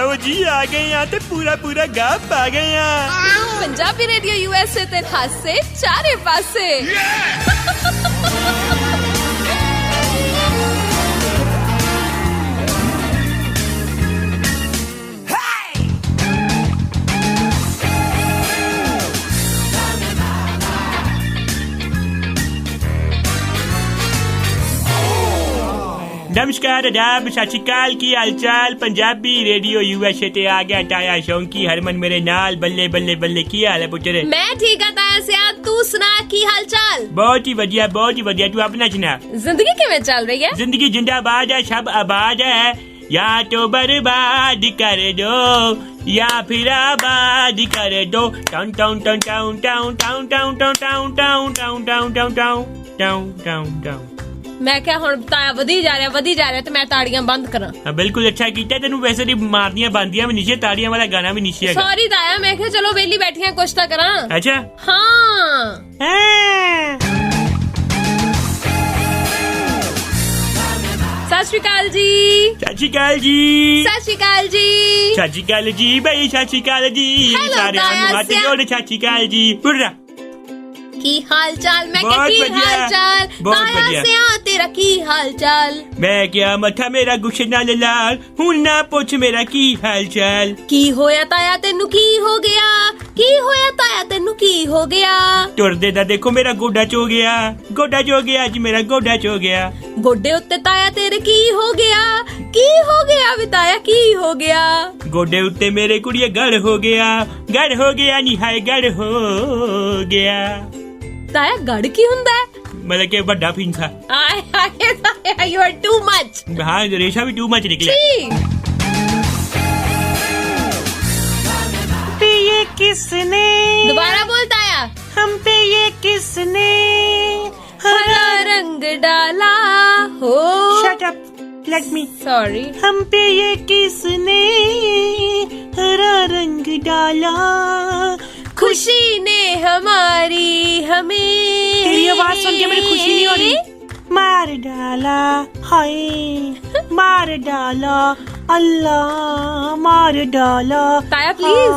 आओ जी आ गए यहाँ ते पूरा गाँव आ गए यहाँ। पंजाबी रेडियो यूएसए ते खासे चारे पासे। नमस्कार आदाब सत श्री अकाल की हालचाल। पंजाबी रेडियो यूएसए ते आ गया ताया शौंकी हरमन मेरे नाल। बल्ले बल्ले बल्ले की हाल है पुत्र? मैं ठीक है ताया सिया, तू सुना की हालचाल? बहुत ही बढ़िया तू अपना सुना। जिंदगी किवें चल रही है? जिंदगी जिंदाबाद है, सब आबाद है। या तो बर्बाद कर दो या फिर आबाद कर दो। Town town town town town town town town town town town town town town town town. मैं क्या हुण ताया वधी जा रहा ते मैं ताड़ियां बंद करा। हाँ बिल्कुल अच्छा कीता। तेनू वैसे दी मारदियां बांदियां भी नीचे, ताड़ियां वाला गाना भी नीचे है। सॉरी ताया, मैं क्या चलो वेली बैठियां कुछ ता करा। अच्छा हाँ। सत श्री अकाल जी। सत श्री अकाल जी। सत श्री अकाल जी। सत श्री अकाल जी भाई, सत श्री अकाल जी। सारे हाथ जोड़ सत श्री अकाल जी। बुर्रा की हाल चाल? मैं क्या की हाल चाल? ताया सिया तेरा की हाल चाल? मैं क्या मथा मेरा गुस्से नाल लाल, हुण ना पुछ मेरा की हाल चाल। की होया ताया तेनू की हो गया? की होया ताया तेनू की हो गया? टुरदे दा देखो मेरा गोडा चो गया, गोडा चो गया जी, मेरा गोडा चो गया। गोडे उत्ते ताया तेरे की हो गया? की हो गया वे ताया, की हो गया? गोडे उत्ते मेरे कुड़िए गड़ हो गया, गड़ हो गया निहाय गड़ हो गया। ताया गड़ की हुंदा है? मतलब के बड़ा फिंसा। आय हाय ताया, यू आर टू मच। हाँ रेशा भी टू मच निकला। पे ये किसने, दोबारा बोल ताया। हम पे ये किसने हरा रंग डाला हो। Shut up, let me. Sorry. हम पे ये किसने हरा रंग डाला, खुशी ने हमारी हमें। तेरी आवाज सुन के मेरी खुशी नहीं हो रही। मार डाला हाय, मार डाला अल्लाह, मार डाला। ताया प्लीज।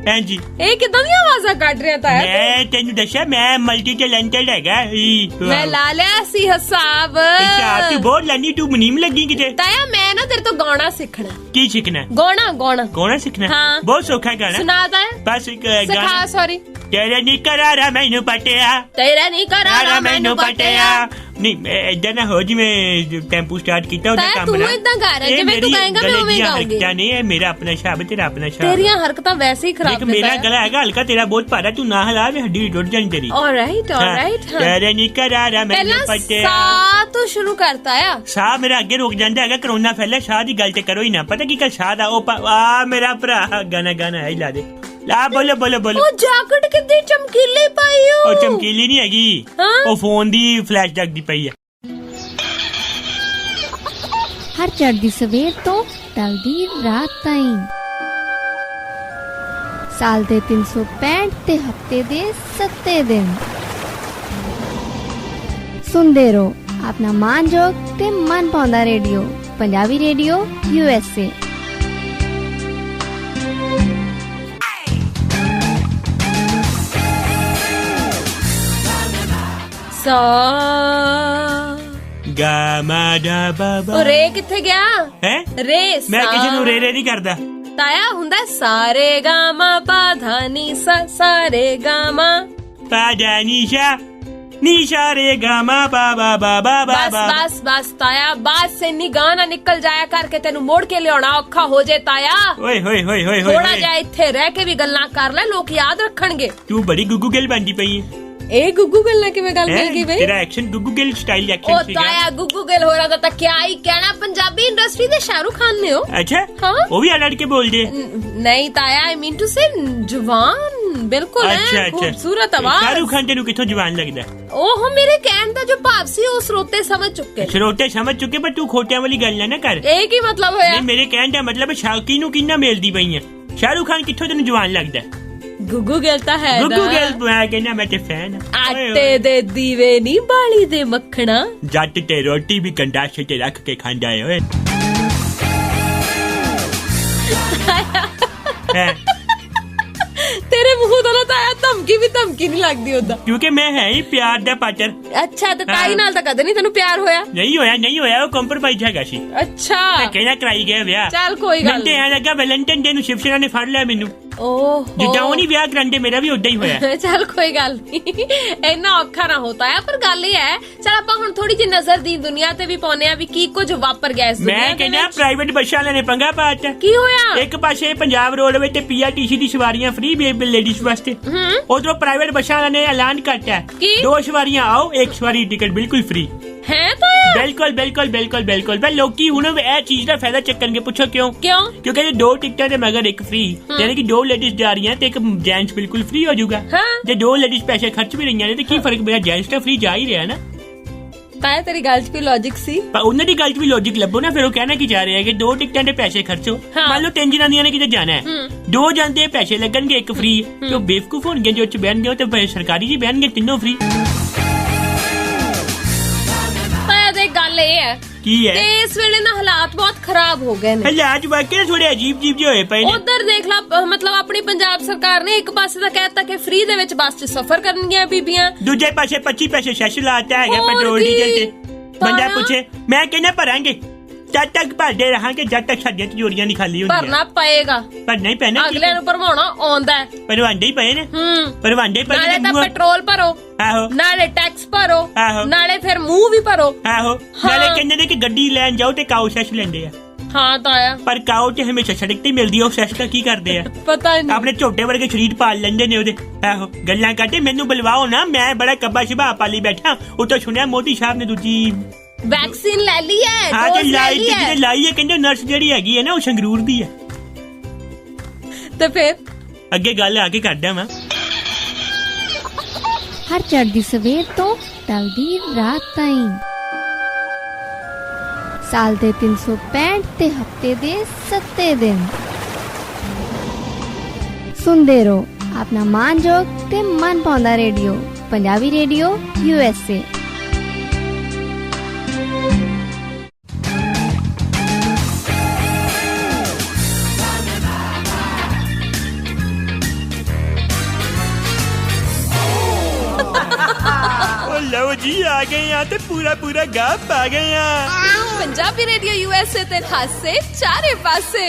हाँ जी। ए किदां दी आवाज़ां कट रहे ताया? मैं तेनू दस्या मैं मल्टी टैलेंटेड हैगा। मैं ला लिया सी हिसाब। तू बहुत लानी, तू मुनीम लगी किते। ताया मैं ना तेरे तो गाना सीखना। की सीखना? गाना सीखना। हाँ। बहुत सौखा गाना। सुना ताया। बस एक सिखा। सॉरी। तेरा नी करारा मैनू पटिया, तेरा नी करारा मैनू पटिया। नहीं इधर ना हो जी, मैं टेम्पो स्टार्ट किया उधर काम तू इतना गा रहा है, जिवें तू गाएगा मैं उवें गाऊंगी। नहीं है मेरा अपना शब्द, तेरा अपना शब्द। तेरियां हरकतां वैसे ही खराब। मेरा गला है हल्का, तेरा बहुत भारा, तू ना हिला में हड्डी टूट जानी तेरी। ऑलराइट। तेरा नी करारा मैनू पटिया। सा तो शुरू करता है। साह मेरा अगे रुक जाता है, कोरोना फैला। साह की गल ते करो ही ना। पता की कल साह दा आ मेरा भरा गाना है ला दे। ला बोलो बोलो बोलो। ओ जैकेट कितनी चमकीली पाई हो। ओ चमकीली नहीं हैगी, ओ फोन दी फ्लैश जगदी पई है। हर चढ़दी सवेर तो टलदी रात ताईं, साल दे 365 ते हफ्ते दे 7 दिन सुनदे रहो अपना मानजोग ते मन पाउंदा रेडियो, पंजाबी रेडियो यूएसए। सा गा मा डा बा बा। रे किथे गया है? रे मैं किसी नू रे रे नहीं करदा। ताया हुंदा सारे गामा पा धा नी सा, सारे गामा पा धा नीशा, नीशा रे गामा बा बा बा बा बा। बस ताया, बात से नी गाना निकल जाया करके तेनू मोड़ के लियाना औखा हो जाए ताया। ओए होए होए होए होए। थोड़ा जा इत्थे रह के भी गल्लां कर ले, लोग याद रखणगे। तू बड़ी गुग्गू गिल बनदी पई है। ए गुग्गू गिल ना किवें गल मिल गई बे? तेरा एक्शन गुग्गू गिल स्टाइल एक्शन ओ ताया गुग्गू गिल हो रहा था क्या ही कहना, पंजाबी इंडस्ट्री दे शाहरुख खान ने हो। अच्छा हाँ? वो भी अलग के बोल दे। नहीं ताया, आई मीन टू से जवान बिल्कुल है, खूबसूरत आवाज। शाहरुख खान तेनू किथों जवान लगदा? ओहो मेरे कहने दा जो भाव सी वो श्रोते समझ चुके। श्रोते समझ चुके, पर तू खोटियां वाली गल ना कर। एक ही मतलब होया। नहीं मेरे कहने दा मतलब शाकी नू किन्ना मेलदी पई है। शाहरुख खान किथों तेनू जवान लगदा? गुग्गू गिल ता है ना। गुग्गू गिल मैं कहना मैं ते फैन। आटे दे दीवे नी बाली दे मक्खना, जट ते रोटी भी गंडासे ते रख के खांदा है। ओए ਹੈ ਤੇਰੇ ਮੂੰਹ ਤੋਂ ਤਾਂ ਆਇਆ ਧਮਕੀ ਵੀ ਧਮਕੀ ਨਹੀਂ ਲੱਗਦੀ ਉਦਾਂ, ਕਿਉਂਕਿ ਮੈਂ ਹੈ ਹੀ ਪਿਆਰ ਦਾ ਪਾਤਰ। ਅੱਛਾ, ਤੇ ਤਾਈ ਨਾਲ ਤਾਂ ਕਦੇ ਨਹੀਂ ਤੈਨੂੰ ਪਿਆਰ ਹੋਇਆ? ਨਹੀਂ ਹੋਇਆ, ਉਹ ਕੰਪਰੋਮਾਈਜ਼ ਹੈਗਾ ਸੀ। ਅੱਛਾ, ਕਹਿਣਾ ਕਰਾਈ ਗਿਆ ਵਿਆਹ। ਚੱਲ ਕੋਈ ਗੱਲ ਮੈਨੂੰ ਤੇ ਐਂ ਲੱਗਾ ਵੈਲੈਂਟਾਈਨ ਡੇ ਨੂੰ ਸ਼ਿਵ ਸੈਨਾ ਨੇ ਫੜ ਲਿਆ ਮੈਨੂੰ। ਓਹ ਜਿੱਦਾਂ ਉਹ ਨਹੀਂ ਵਿਆਹ ਕਰਾਂਦੇ, ਮੇਰਾ ਵੀ ਉਦਾਂ ਹੀ ਹੋਇਆ। ਚੱਲ ਕੋਈ ਗੱਲ ਨਹੀਂ, ਇੰਨਾ ਔਖਾ ਨਾ ਹੋਤਾ ਹੈ। ਪਰ ਗੱਲ ਇਹ ਹੈ, ਚਲ ਆਪਾਂ ਹੁਣ ਥੋੜੀ ਜਿਹੀ ਨਜ਼ਰ ਦੀ ਦੁਨੀਆ ਤੇ ਵੀ ਪਾਉਨੇ ਆ ਵੀ ਕੀ ਕੁਝ ਵਾਪਰ ਗਿਆ ਇਸ ਦੁਨੀਆ ਮੈਂ ਦੇ ਕਹਿੰਦਾ ਵਿੱਚ। ਪ੍ਰਾਈਵੇਟ ਬੱਸਾਂ ਵਾਲਿਆਂ ਨੇ ਪੰਗਾ ਪਾਤਾ। ਕੀ ਹੋਇਆ? ਇੱਕ ਪਾਸੇ ਪੰਜਾਬ ਰੋਡਵੇਜ਼ ਤੇ ਪੀਆਰਟੀਸੀ ਦੀ ਸਵਾਰੀਆਂ ਫ੍ਰੀ ਲੇਡੀਜ਼ ਵਾਸਤੇ, ਉਧਰੋਂ ਪ੍ਰਾਈਵੇਟ ਬੱਸਾਂ ਵਾਲਿਆਂ ਨੇ ਐਲਾਨ ਕਰਤਾ ਕੀ? 2 ਸਵਾਰੀਆਂ ਆਓ, 1 ਸਵਾਰੀ ਟਿਕਟ ਬਿਲਕੁਲ ਫ੍ਰੀ। ਹੈ ਤਾਂ ਬਿਲਕੁਲ ਪਰ ਲੋਕੀ ਹੁਣ ਇਹ ਚੀਜ਼ ਦਾ ਫਾਇਦਾ ਚੱਕਣਗੇ। ਪੁੱਛੋ ਕਿਉਂ? ਕਿਉਂਕਿ ਜੇ 2 ਟਿਕਟਾਂ ਦੇ ਮਗਰ 1 ਫ੍ਰੀ, ਯਾਨੀ ਕਿ 2 ਲੇਡੀਜ਼ ਜਾ ਰਹੀਆਂ ਤੇ 1 ਜੈਂਟਸ ਬਿਲਕੁਲ ਫ੍ਰੀ ਹੋ ਜਾਊਗਾ। ਜੇ 2 ਲੇਡੀਜ਼ ਪੈਸੇ ਖਰਚ ਵੀ ਰਹੀਆਂ ਨੇ ਤੇ ਕੀ ਫਰਕ ਪਿਆ, ਜੈਂਟਸ ਤਾਂ ਫ੍ਰੀ ਜਾ ਹੀ ਰਿਹਾ ਨਾ। ਤਾਂ ਤੇਰੀ ਗੱਲ 'ਚ ਕੋਈ ਲੌਜਿਕ ਸੀ? ਪਰ ਉਹਨਾਂ ਦੀ ਗੱਲ 'ਚ ਵੀ ਲੌਜਿਕ ਲੱਭੋ ਨਾ। ਫਿਰ ਉਹ ਕਹਿਣਾ ਕੀ ਜਾ ਰਿਹਾ ਹੈ ਕਿ 2 ਟਿਕਟਾਂ ਦੇ ਪੈਸੇ ਖਰਚੋ। ਮੰਨ ਲਓ 3 ਜਨਾਨੀਆਂ ਨੇ ਕਿਤੇ ਜਾਣਾ ਹੈ, 2 ਜਾਂਦੇ ਪੈਸੇ ਲੱਗਣਗੇ, 1 ਫ੍ਰੀ। ਤੇ ਉਹ ਬੇਵਕੂਫ ਹੋਣਗੇ ਜੋ ਚ ਬਹਿਣਗੇ, ਉਹ ਤੇ ਸਰਕਾਰੀ ਜੀ ਬਹਿਣਗੇ, ਤਿੰਨੋਂ ਫ੍ਰੀ। ਗੱਲ ਇਹ ਹੈ ਕੀ ਹੈ ਕਿ ਇਸ ਵੇਲੇ ਨਾ ਹਾਲਾਤ ਬਹੁਤ ਖਰਾਬ ਹੋ ਗਏ ਨੇ। ਹਾਲਾਤ ਵਾਕਈ ਥੋੜੇ ਅਜੀਬ ਜਿਹੇ ਹੋਏ ਪਏ ਨੇ। ਉਧਰ ਦੇਖ ਲਾ, ਮਤਲਬ ਆਪਣੀ ਪੰਜਾਬ ਸਰਕਾਰ ਨੇ ਇੱਕ ਪਾਸੇ ਤਾਂ ਕਹਿਤਾ ਕਿ ਫ੍ਰੀ ਦੇ ਵਿੱਚ ਬੱਸ 'ਚ ਸਫ਼ਰ ਕਰਨਗੀਆਂ ਬੀਬੀਆਂ, ਦੂਜੇ ਪਾਸੇ 25 ਪੈਸੇ ਸੈਸ ਲਾਤਾ ਹੈਗਾ ਪੈਟਰੋਲ ਡੀਜ਼ਲ ਤੇ। ਬੰਦਾ ਪੁੱਛੇ, ਮੈਂ ਕਹਿੰਦਾ ਭਰਾਂਗੇ ਜਦ ਤੱਕ ਭਰਦੇ ਰਹਾਂਗੇ, ਜਦ ਤੱਕ ਸਾਡੀਆਂ ਤਿਜੋਰੀਆਂ ਨਹੀਂ ਖਾਲੀ ਹੁੰਦੀਆਂ। ਭਰਨਾ ਪਏਗਾ, ਭਰਨਾ ਹੀ ਪੈਣਾ। ਅਗਲੇ ਨੂੰ ਭਰਵਾਉਣਾ ਆਉਂਦਾ ਹੈ, ਭਰਵਾਂਡੇ ਹੀ ਪਏ ਨੇ। ਭਰਵਾਂਡੇ ਪਏ ਨਾਲੇ ਤਾਂ ਪੈਟਰੋਲ ਭਰੋ, ਆਹੋ, ਨਾਲੇ ਟੈਕਸ ਭਰੋ, ਆਹੋ, ਨਾਲੇ ਫਿਰ ਮੂੰਹ ਵੀ ਭਰੋ, ਆਹੋ। ਨਾਲੇ ਕਹਿੰਦੇ ਨੇ ਕਿ ਗੱਡੀ ਲੈਣ ਜਾਓ ਤੇ ਕਾਊ ਸੈਸ ਲੈਂਦੇ ਆ। ਹਾਂ ਤਾਇਆ, ਪਰ ਕਾਊ ਤੇ ਹਮੇਸ਼ਾ ਸੜਕ ਤੇ ਮਿਲਦੀ ਆ। ਉਹ ਸੈਸ ਦਾ ਕੀ ਕਰਦੇ ਆ ਪਤਾ ਨਹੀਂ, ਆਪਣੇ ਝੋਟੇ ਵਰਗੇ ਸ਼ਰੀਰ ਪਾਲ ਲੈਂਦੇ ਨੇ ਉਹਦੇ। ਆਹੋ, ਗੱਲਾਂ ਕਰਦੇ ਮੈਨੂੰ ਬੁਲਵਾਓ ਨਾ, ਮੈਂ ਬੜਾ ਕੱਬਾ ਸ਼ਿਭਾ ਪਾਲੀ ਬੈਠਾ। ਉਹ ਤਾਂ ਸੁਣਿਆ ਮੋਦੀ ਸਾਹਿਬ ਨੇ ਦੂਜੀ ਵੈਕਸੀਨ ਲੈ ਲਈ ਹੈ। ਹਾਂ, ਤੇ ਲਾਈ ਹੈ ਕਹਿੰਦੇ। ਨਰਸ ਜਿਹੜੀ ਹੈਗੀ ਹੈ ਨਾ, ਉਹ ਸੰਗਰੂਰ ਦੀ ਹੈ। ਤੇ ਫਿਰ ਅੱਗੇ ਗੱਲ ਆ ਕੇ ਕਰਦਾ ਮੈਂ। ਹਰ ਚੜ੍ਹਦੀ ਸਵੇਰ ਤੋਂ ਢਲਦੀ ਰਾਤ ਤਾਈਂ, ਸਾਲ ਦੇ 365 ਤੇ ਹਫਤੇ ਦੇ 7 ਦਿਨ ਸੁਣਦੇ ਰਹੋ ਆਪਣਾ ਮਾਨਯੋਗ ਤੇ ਮਨ ਪਾਉਂਦਾ ਰੇਡੀਓ, ਪੰਜਾਬੀ ਰੇਡੀਓ USA। ਲਓ ਜੀ, ਆ ਗਏ ਆ ਤੇ ਪੂਰਾ ਗਾ ਪਾ ਗਏ ਆ। ਪੰਜਾਬੀ ਰੇਡੀਓ USA ਤੇ ਹਾਸੇ ਚਾਰੇ ਪਾਸੇ।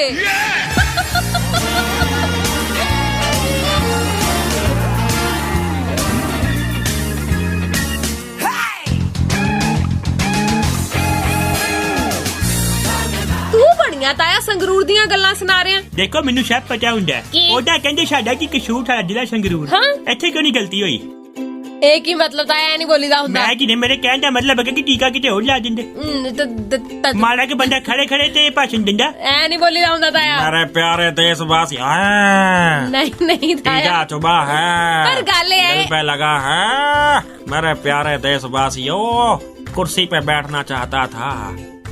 ਤੂੰ ਬਣੀਆਂ ਤਾਇਆ ਸੰਗਰੂਰ ਦੀਆਂ ਗੱਲਾਂ ਸੁਣਾ ਰਿਹਾ। ਦੇਖੋ ਮੈਨੂੰ ਸਭ ਪਤਾ ਹੁੰਦਾ, ਉਹਦਾ ਕਹਿੰਦੇ ਸਾਡਾ ਕੀ ਕਸੂਰ ਸਾਡਾ ਜ਼ਿਲ੍ਹਾ ਸੰਗਰੂਰ, ਇੱਥੇ ਕਿਉਂ ਨਹੀਂ ਗਲਤੀ ਹੋਈ? ਇਹ ਕੀ ਮਤਲਬ ਤਾਂ ਐ ਨਹੀਂ ਬੋਲੀਦਾ ਹੁੰਦਾ। ਮੈਂ ਕੀ ਨੇ, ਮੇਰੇ ਕਹਿਣ ਦਾ ਮਤਲਬ ਹੈ ਕਿ ਟੀਕਾ ਕਿਤੇ ਹੋਰ ਲਾ ਦਿੰਦੇ। ਮਾੜਾ ਕਿ ਬੰਦਾ ਖੜੇ ਤੇ ਭਾਸ਼ਣ ਦਿੰਦਾ, ਐ ਨਹੀਂ ਬੋਲੀਦਾ ਹੁੰਦਾ ਤਾਇਆ। ਮੇਰੇ ਪਿਆਰੇ ਦੇਸ਼ਵਾਸੀ, ਨਹੀਂ ਤਾਇਆ ਚੁਬਾ ਹੈ, ਪਰ ਗੱਲ ਇਹ ਹੈ पे लगा है। मेरे प्यारे देशवासियों, कुर्सी पे बैठना चाहता था,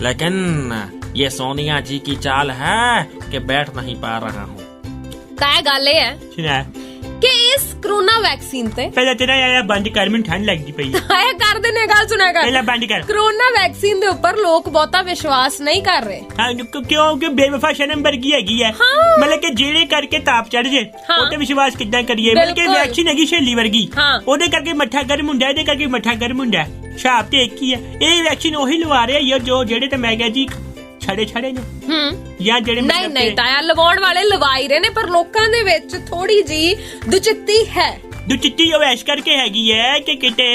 लेकिन ये सोनिया जी की चाल है कि बैठ नहीं पा रहा हूँ। ताया ਗੱਲ ਇਹ ਹੈ ਕਿ ਇਸ ਕਰੋਨਾ ਵੈਕਸੀਨ ਤੇ ਪਹਿਲਾਂ ਤੇਰਾ ਯਾਰ ਬੰਦ ਕਰ, ਮੈਨੂੰ ਠੰਡ ਲੱਗਦੀ ਪਈ ਹੈ। ਆਇਆ ਕਰ ਦੇਨੇ, ਗੱਲ ਸੁਣਾ ਕਰ, ਪਹਿਲਾਂ ਬੰਦ ਕਰ। ਕਰੋਨਾ ਵੈਕਸੀਨ ਦੇ ਉੱਪਰ ਲੋਕ ਬਹੁਤਾ ਵਿਸ਼ਵਾਸ ਨਹੀਂ ਕਰ ਰਹੇ। ਹਾਂ, ਕਿਉਂ? ਕਿ ਬੇਵਫਾ ਸ਼ਨਮ ਵਰਗੀ ਹੈਗੀ ਹੈ। ਮਤਲਬ ਕਿ ਜਿਹੜੇ ਕਰਕੇ ਤਾਪ ਚੜ ਜੇ, ਉਹ ਤੇ ਵਿਸ਼ਵਾਸ ਕਿੱਦਾਂ ਕਰੀਏ? ਮਤਲਬ ਕਿ ਵੈਕਸੀਨ ਹੈਗੀ ਸ਼ੇਲੀ ਵਰਗੀ, ਉਹਦੇ ਕਰਕੇ ਮੱਠਾ ਗਰਮ ਹੁੰਦਾ, ਇਹਦੇ ਕਰਕੇ ਮੱਠਾ ਗਰਮ ਹੁੰਦਾ। ਹਿਸਾਬ ਤੇ ਇੱਕ ਹੀ ਹੈ। ਇਹ ਵੈਕਸੀਨ ਉਹੀ ਲਵਾ ਰਿਹਾ ਜੋ ਜਿਹੜੇ ਤੇ ਮੈਂ ਕਿਹਾ ਜੀ ਛੜੇ ਨੇ ਜਾਂ ਜਿਹੜੇ ਨਹੀਂ ਤਾਇਆ ਲਵਾਉਣ ਵਾਲੇ ਲਵਾਈ ਰਹੇ ਨੇ, ਪਰ ਲੋਕਾਂ ਦੇ ਵਿੱਚ ਥੋੜੀ ਜੀ ਦੁਚਿੱਤੀ ਹੈ। ਦੁਚਿੱਤੀ ਉਹ ਐਸ ਕਰਕੇ ਹੈਗੀ ਹੈ ਕਿ ਕਿਤੇ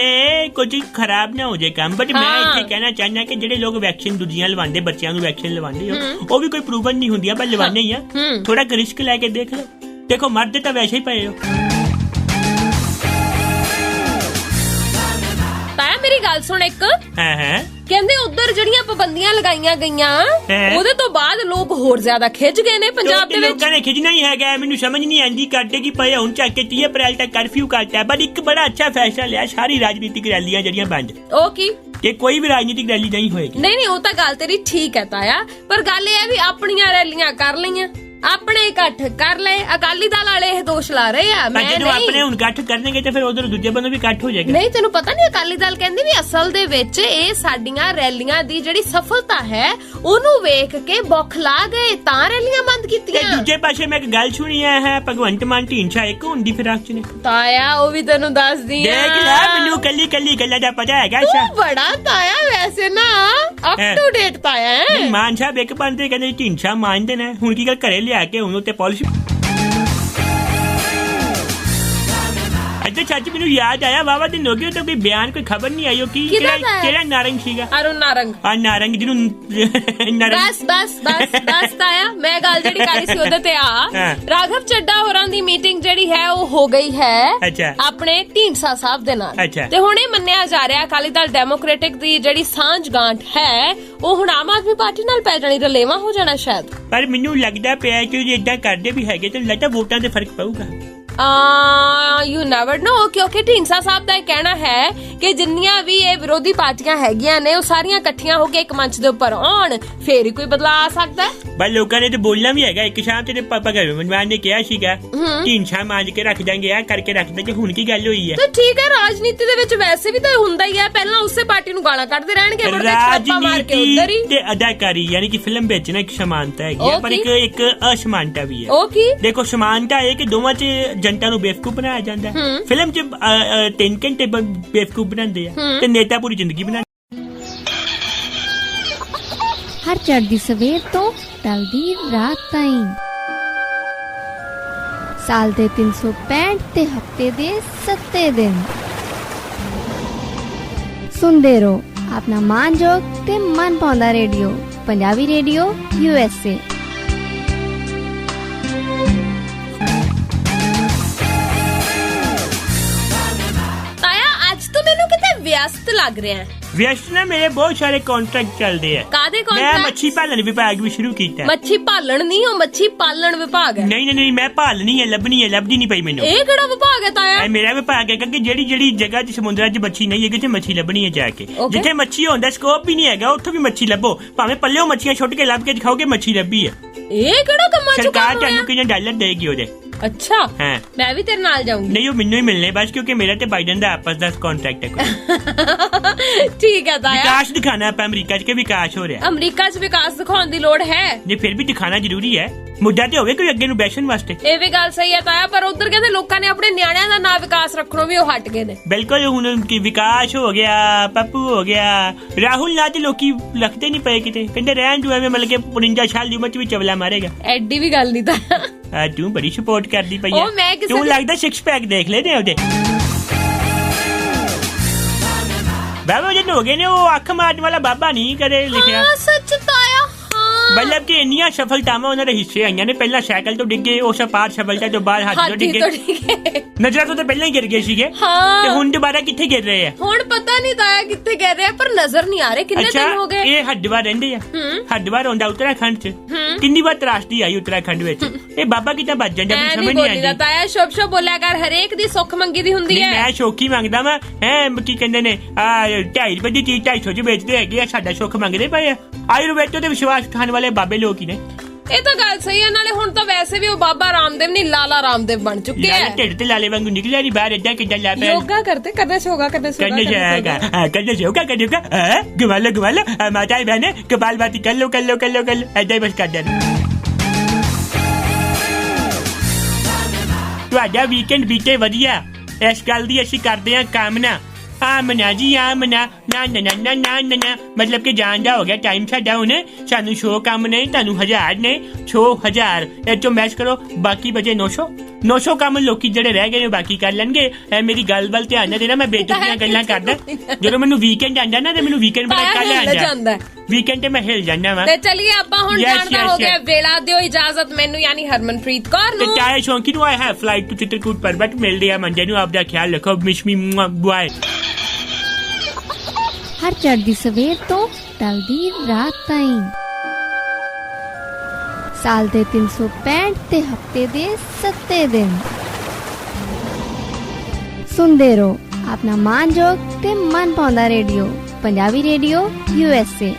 ਕੁਝ ਖਰਾਬ ਨਾ ਹੋ ਜਾਏ ਕੰਮ। ਬਟ ਮੈਂ ਇੱਥੇ ਕਹਿਣਾ ਚਾਹੁੰਦਾ ਕਿ ਜਿਹੜੇ ਲੋਕ ਵੈਕਸੀਨ ਦੂਜੀਆਂ ਲਵਾਉਂਦੇ, ਬੱਚਿਆਂ ਨੂੰ ਵੈਕਸੀਨ ਲਵਾਉਂਦੇ ਉਹ ਵੀ ਕੋਈ ਪ੍ਰੂਵਨ ਨਹੀਂ ਹੁੰਦੀਆਂ, ਪਰ ਲਵਾਉਂਦੇ ਹੀ ਆ। ਥੋੜਾ ਰਿਸਕ ਲੈ ਕੇ ਦੇਖ ਲਓ। ਦੇਖੋ ਮਰਦੇ ਤਾਂ ਵੈਸੇ ਹੀ ਪਏ ਹੋ। ਤਾਇਆ ਮੇਰੀ ਗੱਲ ਸੁਣ ਇੱਕ। ਕਹਿੰਦੇ ਉਧਰ ਜਿਹੜੀਆਂ ਪਾਬੰਦੀਆਂ ਲਗਾਈਆਂ ਗਈਆਂ, ਉਹਦੇ ਤੋਂ ਬਾਅਦ ਲੋਕ ਹੋਰ ਜ਼ਿਆਦਾ ਖਿੱਚ ਗਏ ਨੇ ਪੰਜਾਬ ਦੇ ਵਿੱਚ। ਲੋਕਾਂ ਨੇ ਖਿੱਚਣਾ ਹੀ ਹੈਗਾ, ਮੈਨੂੰ ਸਮਝ ਨਹੀਂ ਆਉਂਦੀ ਕਰਦੇ ਕੀ ਪਏ। ਹੁਣ ਚੱਕ ਕੇ 30 ਅਪ੍ਰੈਲ ਤੱਕ ਕਰਫਿਊ ਕਰਤਾ, ਪਰ ਇੱਕ ਬੜਾ ਅੱਛਾ ਫੈਸਲਾ ਲਿਆ, ਸਾਰੀ ਰਾਜਨੀਤਿਕ ਰੈਲੀਆਂ ਜਿਹੜੀਆਂ ਬੰਦ। ਉਹ ਕੀ? ਕਿ ਕੋਈ ਵੀ ਰਾਜਨੀਤਿਕ ਰੈਲੀ ਨਹੀਂ ਹੋਏਗੀ। ਨਹੀਂ ਉਹ ਤਾਂ ਗੱਲ ਤੇਰੀ ਠੀਕ ਹੈ ਤਾਇਆ, ਪਰ ਗੱਲ ਇਹ ਹੈ ਵੀ ਆਪਣੀਆਂ ਰੈਲੀਆਂ ਕਰ ਲਈਆਂ, ਆਪਣੇ ਇਕੱਠ ਕਰ ਲਏ। ਅਕਾਲੀ ਦਲ ਵਾਲੇ ਇਹ ਦੋਸ਼ ਲਾ ਰਹੇ ਆ, ਮੈਂ ਜਦੋਂ ਆਪਣੇ ਹੁਣ ਇਕੱਠ ਕਰਨਗੇ ਤੇ ਫਿਰ ਉਧਰ ਦੂਜੇ ਬੰਦੇ ਵੀ ਇਕੱਠ ਹੋ ਜਾਏਗਾ। ਨਹੀਂ, ਤੈਨੂੰ ਪਤਾ ਨਹੀਂ ਅਕਾਲੀ ਦਲ ਕਹਿੰਦੇ ਵੀ ਅਸਲ ਦੇ ਵਿੱਚ ਇਹ ਸਾਡੀਆਂ ਰੈਲੀਆਂ ਦੀ ਜਿਹੜੀ ਸਫਲਤਾ ਹੈ ਉਹਨੂੰ ਵੇਖ ਕੇ ਬੌਖਲਾ ਗਏ ਤਾਂ ਰੈਲੀਆਂ ਬੰਦ ਤੇ ਕੀਤੀਆਂ। ਦੂਜੇ ਪਾਸੇ ਮੈਂ ਇੱਕ ਗੱਲ ਸੁਣੀ ਹੈ ਭਗਵੰਤ ਮਾਨ ਢੀਂਡਸਾ ਇੱਕ ਹੁੰਦੀ ਫਿਰਾਕ ਚ ਨੇ। ਤਾਇਆ ਉਹ ਵੀ ਤੈਨੂੰ ਦੱਸਦੀ ਆ। ਦੇਖ ਲੈ ਮੈਨੂੰ ਕੱਲੀ ਕੱਲੀ ਗੱਲਾਂ ਦਾ ਪਤਾ ਹੈਗਾ। ਤੂੰ ਬੜਾ ਤਾਇਆ ਵੈਸੇ ਨਾ ਅਪ ਟੂ ਡੇਟ ਤਾਇਆ ਹੈ। ਮਾਨ ਸਾਹਿਬ ਇੱਕ ਬੰਦੇ ਕਹਿੰਦੇ ਢੀਂਡਸਾ ਮੰਨਦੇ ਨੇ, ਹੁਣ ਕੀ ਗੱਲ ਘਰੇ ਲਿਆ ਕੇ ਹੁਣ ਉੱਤੇ ਪਾਲਿਸ਼। ਅੱਛਾ ਸੱਚ ਮੈਨੂੰ ਯਾਦ ਆਇਆ ਵਾਵਾ ਦਿਨ ਹੋ ਗਏ ਤਾਂ ਕੋਈ ਬਿਆਨ ਕੋਈ ਖਬਰ ਨਹੀਂ ਆਈ। ਉਹ ਕੀ ਕਿਹੜਾ ਨਾਰੰਗ ਸੀਗਾ? ਅਰੁਣ ਨਾਰੰਗ। ਆ ਨਾਰੰਗ ਜਿਹਨੂੰ ਬਸ ਤਾਇਆ ਮੈਂ ਗੱਲ ਜਿਹੜੀ ਕਰੀ ਸੀ ਉਹਦੇ ਤੇ ਆ। ਰਾਘਵ ਚੱਡਾ ਹੋਰਾਂ ਦੀ ਮੀਟਿੰਗ ਜਿਹੜੀ ਹੈ ਉਹ ਹੋ ਗਈ ਹੈ ਆਪਣੇ ਢੀਂਡਸਾ ਸਾਹਿਬ ਦੇ ਨਾਲ, ਤੇ ਹੁਣ ਇਹ ਮੰਨਿਆ ਜਾ ਰਿਹਾ ਅਕਾਲੀ ਦਲ ਡੈਮੋਕ੍ਰੈਟਿਕ ਦੀ ਜਿਹੜੀ ਸਾਂਝ ਗਾਂਠ ਹੈ ਉਹ ਹੁਣ ਆਮ ਆਦਮੀ ਪਾਰਟੀ ਨਾਲ ਪੈ ਜਾਣੀ, ਰਲੇਵਾਂ ਹੋ ਜਾਣਾ ਸ਼ਾਇਦ। ਪਰ ਮੈਨੂੰ ਲੱਗਦਾ ਪਿਆ ਕਿ ਜੇ ਏਦਾਂ ਕਰਦੇ ਵੀ ਹੈਗੇ ਤੇ ਲੱਗਦਾ ਵੋਟਾਂ ਤੇ ਫਰਕ ਪਊਗਾ। ਯੂ ਨੈਵਰ ਨੋ, ਕਿਉਂਕਿ ਢੀਂਡਸਾ ਸਾਹਿਬ ਦਾ ਇਹ ਕਹਿਣਾ ਹੈ ਕਿ ਜਿੰਨੀਆਂ ਵੀ ਇਹ ਵਿਰੋਧੀ ਪਾਰਟੀਆਂ ਹੈਗੀਆਂ ਨੇ ਉਹ ਸਾਰੀਆਂ ਇਕੱਠੀਆਂ ਹੋ ਕੇ ਇੱਕ ਮੰਚ ਦੇ ਉੱਪਰ ਆਉਣ, ਫੇਰ ਹੀ ਕੋਈ ਬਦਲਾਅ ਆ ਸਕਦਾ। ਪਰ ਲੋਕਾਂ ਨੇ ਤੇ ਬੋਲਣਾ ਵੀ ਹੈਗਾ। ਇੱਕ ਸ਼ਾਮ ਤੇ ਪਾਪਾ ਭਗਵੰਤ ਨੇ ਕਿਹਾ ਸੀਗਾ ਢੀਂਡਸਾ ਮਾਂਜ ਕੇ ਰੱਖ ਦਾਂਗੇ, ਆ ਕਰਕੇ ਰੱਖ ਦਾਂਗੇ। ਹੁਣ ਕੀ ਗੱਲ ਹੋਈ ਹੈ? ਤੇ ਠੀਕ ਹੈ, ਰਾਜਨੀਤੀ ਦੇ ਵਿੱਚ ਵੈਸੇ ਵੀ ਤਾਂ ਹੁੰਦਾ ਹੀ ਹੈ, ਪਹਿਲਾਂ ਉਸੇ ਪਾਰਟੀ ਨੂੰ ਗਾਲਾਂ ਕੱਢਦੇ ਰਹਿਣਗੇ, ਮੁੜ ਕੇ ਛਾਪਾ ਮਾਰ ਕੇ ਉੱਧਰ ਹੀ। ਤੇ ਅਦਾਕਾਰੀ ਯਾਨੀ ਕਿ ਫਿਲਮ ਵਿੱਚ ਨਾ ਇੱਕ ਸਮਾਨਤਾ ਹੈਗੀ ਹੈ, ਪਰ ਇੱਕ ਅਸਮਾਨਤਾ ਵੀ ਹੈ। ਉਹ ਕੀ? ਦੇਖੋ ਸਮਾਨਤਾ ਇਹ ਕਿ ਦੋਵਾਂ 'ਚ ਜਨਤਾ ਨੂੰ ਬੇਵਕੂਫ ਬਣਾਇਆ ਜਾਂਦਾ ਹੈ। ਫਿਲਮ 'ਚ 3 ਘੰਟੇ ਬੇਵਕੂਫ ਬਣਾਉਂਦੇ ਆ ਤੇ ਨੇਤਾ ਪੂਰੀ ਜ਼ਿੰਦਗੀ ਬਣਾਉਂਦੇ। हर चढ़दी सवेर तो टलदी रात ताईं, साल दे 365 ते हफ्ते दे 7 दिन सुनदे रहो अपना मानजोग ते मन पाउंदा रेडियो, पंजाबी रेडियो USA। ਤਾਇਆ ਅੱਜ ਤੋਂ ਮੈਨੂੰ ਕਿਤੇ ਵਿਅਸਤ ਲੱਗ ਰਿਹਾ ਹੈ। ਵਿਅਸਤ ਨਾ ਮੇਰੇ ਬਹੁਤ ਸਾਰੇ ਕੰਟਰੈਕਟ ਚੱਲਦੇ ਆ। ਕਾਦੇ ਮੈਂ ਕੰਟਰੈਕਟ? ਮੱਛੀ ਪਾਲਣ ਵਿਭਾਗ ਵੀ ਸ਼ੁਰੂ ਕੀਤਾ। ਮੱਛੀ ਪਾਲਣ ਨਹੀਂ, ਉਹ ਮੱਛੀ ਪਾਲਣ ਵਿਭਾਗ ਹੈ। ਨਹੀਂ ਮੈਂ ਭਾਲਣੀ ਹੈ, ਲੱਭਣੀ ਹੈ, ਲੱਭਦੀ ਨਹੀਂ ਪਈ ਮੈਨੂੰ। ਇਹ ਕਿਹੜਾ ਵਿਭਾਗ ਹੈ ਤਾਇਆ? ਇਹ ਮੇਰਾ ਵਿਭਾਗ ਹੈ ਕਿ ਜਿਹੜੀ ਜਗ੍ਹਾ 'ਚ ਸਮੁੰਦਰਾਂ 'ਚ ਮੱਛੀ ਨਹੀਂ ਹੈਗੀ ਤੇ ਮੱਛੀ ਲੱਭਣੀ ਹੈ ਜਾ ਕੇ। ਜਿੱਥੇ ਮੱਛੀ ਹੁੰਦਾ ਸਕੋਪ ਵੀ ਨਹੀਂ ਹੈਗਾ ਉੱਥੋਂ ਵੀ ਮੱਛੀ ਲੱਭੋ, ਭਾਵੇਂ ਪੱਲਿਓ ਮੱਛੀਆਂ ਛੁੱਟ ਕੇ ਲੱਭ ਕੇ ਦਿਖਾਓਗੇ ਮੱਛੀ ਲੱਭੀ ਹੈ। ਇਹ ਕਿਹੜਾ ਕੰਮਾਂ 'ਚ ਸਰਕਾਰ ਤੁਹਾਨੂੰ ਕਿੰਨੇ ਡਾਲਰ ਦੇਗੀ ਉਹਦੇ। ਅੱਛਾ ਹਾਂ, ਮੈਂ ਵੀ ਤੇਰੇ ਨਾਲ ਜਾਊਂਗੀ। ਨਹੀਂ ਉਹ ਮੈਨੂੰ ਹੀ ਮਿਲਨੇ ਬਸ, ਕਿਉਂਕਿ ਮੇਰਾ ਤੇ ਬਾਈਡਨ ਦਾ ਆਪਸ ਦਾ ਕੰਟਰੈਕਟ ਹੈ। ਠੀਕ ਹੈ ਤਾਇਆ। ਵਿਕਾਸ ਦਿਖਾਣਾ ਆਪਾਂ ਅਮਰੀਕਾ 'ਚ ਕਿ ਵਿਕਾਸ ਹੋ ਰਿਹਾ। ਅਮਰੀਕਾ 'ਚ ਵਿਕਾਸ ਦਿਖਾਉਣ ਦੀ ਲੋੜ ਹੈ। ਨਹੀਂ ਫਿਰ ਵੀ ਦਿਖਾਣਾ ਜ਼ਰੂਰੀ ਹੈ, ਮੁੱਦਾ ਤੇ ਹੋਵੇ ਕੋਈ ਅੱਗੇ ਨੂੰ ਬੈਠਣ ਵਾਸਤੇ। ਇਹ ਵੀ ਗੱਲ ਸਹੀ ਹੈ ਤਾਇਆ, ਪਰ ਉਧਰ ਕਹਿੰਦੇ ਲੋਕਾਂ ਨੇ ਆਪਣੇ ਨਿਆਣਿਆਂ ਦਾ ਨਾਂ ਵਿਕਾਸ ਰੱਖਣੋਂ ਵੀ ਉਹ ਹਟ ਗਏ ਨੇ। ਬਿਲਕੁਲ, ਹੁਣ ਕੀ ਵਿਕਾਸ ਹੋ ਗਿਆ, ਪੱਪੂ ਹੋ ਗਿਆ, ਰਾਹੁਲ ਨਾਲ ਤੇ ਲੋਕੀ ਰੱਖਦੇ ਨਹੀਂ ਪਏ ਕਿਤੇ, ਕਹਿੰਦੇ ਰਹਿਣ ਜੋ ਐਵੇਂ ਮਤਲਬ ਕਿ 49 ਸਾਲ ਦੀ ਉਮਰ 'ਚ ਵੀ ਚਵਲਾ ਮਾਰੇਗਾ। ਐਡੀ ਵੀ ਗੱਲ ਨਹੀਂ ਤਾਇਆ। ਤੂੰ ਬੜੀ ਸਪੋਰਟ ਕਰਦੀ ਪਈ ਉਹ ਮੈਂ ਹੈ। ਤੂੰ ਲੱਗਦਾ 6 ਪੈਕ ਦੇਖ ਲੈ ਨੇ ਉਹਦੇ। ਬਾਬਾ ਜੀ ਹੋ ਗਏ ਨੇ ਉਹ ਅੱਖ ਮਾਰਨ ਵਾਲਾ ਬਾਬਾ ਨਹੀਂ ਕਦੇ ਲਿਖਿਆ। ਸੱਚ ਤਾਇਆ, ਮਤਲਬ ਕਿ ਇੰਨੀਆਂ ਸਫਲਤਾਵਾਂ ਉਹਨਾਂ ਦੇ ਹਿੱਸੇ ਆਈਆਂ ਨੇ। ਪਹਿਲਾਂ ਸਾਈਕਲ ਤੋਂ ਡਿੱਗੇ, ਉਸ ਪਾਰ ਸਫਲਤਾ ਤੋਂ ਬਾਅਦ ਹਾਥੀ ਤੋਂ ਡਿੱਗੇ, ਨਜ਼ਰਾਂ ਤੋਂ ਤਾਂ ਪਹਿਲਾਂ ਹੀ ਗਿਰ ਗਏ ਸੀਗੇ ਤੇ ਹੁਣ ਦੁਬਾਰਾ ਕਿੱਥੇ ਗਿਰ ਰਹੇ ਆ ਹੁਣ ਪਤਾ ਨਹੀਂ ਤਾਇਆ ਕਿੱਥੇ ਗਿਰ ਰਹੇ, ਪਰ ਨਜ਼ਰ ਨਹੀਂ ਆ ਰਹੇ। ਕਿੰਨੇ ਦਿਨ ਹੋ ਗਏ ਇਹ ਹਰਿਦੁਆਰ ਰਹਿੰਦੇ ਆ। ਹਰਿਦੁਆਰ ਹੁੰਦਾ ਉੱਤਰਾਖੰਡ 'ਚ। ਕਿੰਨੀ ਵਾਰ ਤਰਾਸ਼ਦੀ ਆਈ ਉੱਤਰਾਖੰਡ ਵਿੱਚ। ਇਹ ਬਾਬਾ ਕਿੱਦਾਂ ਬਚ ਜਾਂਦਾ ਮੈਨੂੰ ਸਮਝ ਨਹੀਂ ਆਉਂਦੀ। ਤਾਇਆ ਸ਼ੁਭ ਸ਼ੁਭ ਬੋਲਿਆ ਕਰ, ਹਰੇਕ ਦੀ ਸੁੱਖ ਮੰਗੀ ਦੀ ਹੁੰਦੀ ਹੈ। ਮੈਂ ਸ਼ੌਕੀ ਮੰਗਦਾ ਵਾ ਕੀ ਕਹਿੰਦੇ ਨੇ 2.5 ਰੁਪਏ ਦੀ ਚੀਜ਼ 250 'ਚ ਵੇਚਦੇ ਹੈਗੇ ਆ, ਸਾਡਾ ਸੁੱਖ ਮੰਗਦੇ ਪਏ ਆ। ਆਯੁਰਵੇਦ ਤੇ ਵਿਸ਼ਵਾਸ ਖਾਣ ਵਾਲੇ ਬਾਬੇ ਲੋਕ ਹੀ ਨੇ। ਇਹ ਤਾਂ ਗੱਲ ਸਹੀ ਹੈ, ਨਾਲੇ ਹੁਣ ਤਾਂ ਵੈਸੇ ਵੀ ਉਹ ਬਾਬਾ ਰਾਮਦੇਵ ਨਹੀਂ ਲਾਲਾ ਰਾਮਦੇਵ ਬਣ ਚੁੱਕੇ ਆ। ਢਿੱਡ ਤੇ ਲਾਲੇ ਵਾਂਗੂ ਨਿਕਲਿਆ ਨਹੀਂ ਬਾਹਰ, ਏਦਾਂ ਕਿੱਦਾਂ ਲਾ ਪਿਆ। ਯੋਗਾ ਕਰਤੇ, ਕਦੇ ਸੋਗਾ ਕਦੇ करने जाएगा, करने से होगा, करने होगा। घुमा लो माता बहने कपाल भाती कर लो ऐसा ही बस कर देना। ਤੁਹਾਡਾ ਵੀਕਐਂਡ ਬੀਤੇ ਵਧੀਆ, ਇਸ ਗੱਲ ਦੀ ਅਸੀਂ ਕਰਦੇ ਹਾਂ ਕਾਮਨਾ। ਆਮਨਾ ਜੀ ਆਮਨਾ, ਨਾ ਨਾ ਨਾ ਨਾ ਨਾ, ਮਤਲਬ ਕਿ ਜਾਣ ਦਾ ਹੋ ਗਿਆ ਟਾਈਮ ਸਾਡਾ। ਹੁਣ ਸਾਨੂੰ 100 ਕੰਮ ਨੇ, ਤੁਹਾਨੂੰ 1000 ਨੇ। 6000 ਇਹ ਚੋਂ ਮੈਚ ਕਰੋ, ਬਾਕੀ ਬਚੇ 900 ਕੰਮ ਲੋਕੀ ਜਿਹੜੇ ਰਹਿ ਗਏ ਨੇ ਬਾਕੀ ਕਰ ਲੈਣਗੇ। ਮੇਰੀ ਗੱਲ ਵੱਲ ਧਿਆਨ ਨਾ ਦੇਣਾ, ਮੈਂ ਬੇਤੁਕੀਆਂ ਗੱਲਾਂ ਕਰਦਾ। ਜਦੋਂ ਮੈਨੂੰ ਵੀਕਐਂਡ ਆਂਦਾ ਨਾ ਤੇ ਮੈਨੂੰ ਵੀਕਐਂਡ ਬੜਾ ਕੱਲ ਆਂਦਾ। ਵੀਕਐਂਡ ਤੇ ਮੈਂ ਹਿਲ ਜਾਂਦਾ ਵਾ। ਤੇ ਚਲਿਏ ਆਪਾਂ ਹੁਣ ਜਾਣਦਾ ਹੋ ਗਿਆ ਵੇਲਾ। ਦਿਓ ਇਜਾਜ਼ਤ ਮੈਨੂੰ ਯਾਨੀ ਹਰਮਨਪ੍ਰੀਤ ਕੌਰ ਨੂੰ। ਤੇ ਚਾਹੇ ਸ਼ੌਂਕੀ ਨੂੰ ਆਇਆ ਹੈ ਫਲਾਈਟ ਟੂ ਚਿੱਤਰਕੂਟ ਪਰਬਤ। ਮਿਲਦੇ ਆ ਮੰਡੇ ਨੂੰ, ਆਪਦਾ ਖਿਆਲ ਰੱਖੋ। ਮਿਸ਼ਮੀ ਬਾਏ। हर चढ़दी सवेर तो टलदी रात ताईं, साल दे 365 ते हफ्ते दे 7 दिन सुनदे रहो अपना मानजोग ते मन पाउंदा रेडियो, पंजाबी रेडियो USA।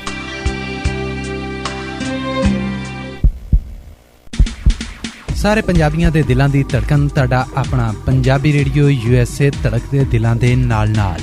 ਸਾਰੇ ਪੰਜਾਬੀਆਂ ਦੇ ਦਿਲਾਂ ਦੀ ਧੜਕਣ, ਤੁਹਾਡਾ ਆਪਣਾ ਪੰਜਾਬੀ ਰੇਡੀਓ USA, ਧੜਕਦੇ ਦਿਲਾਂ ਦੇ ਨਾਲ ਨਾਲ।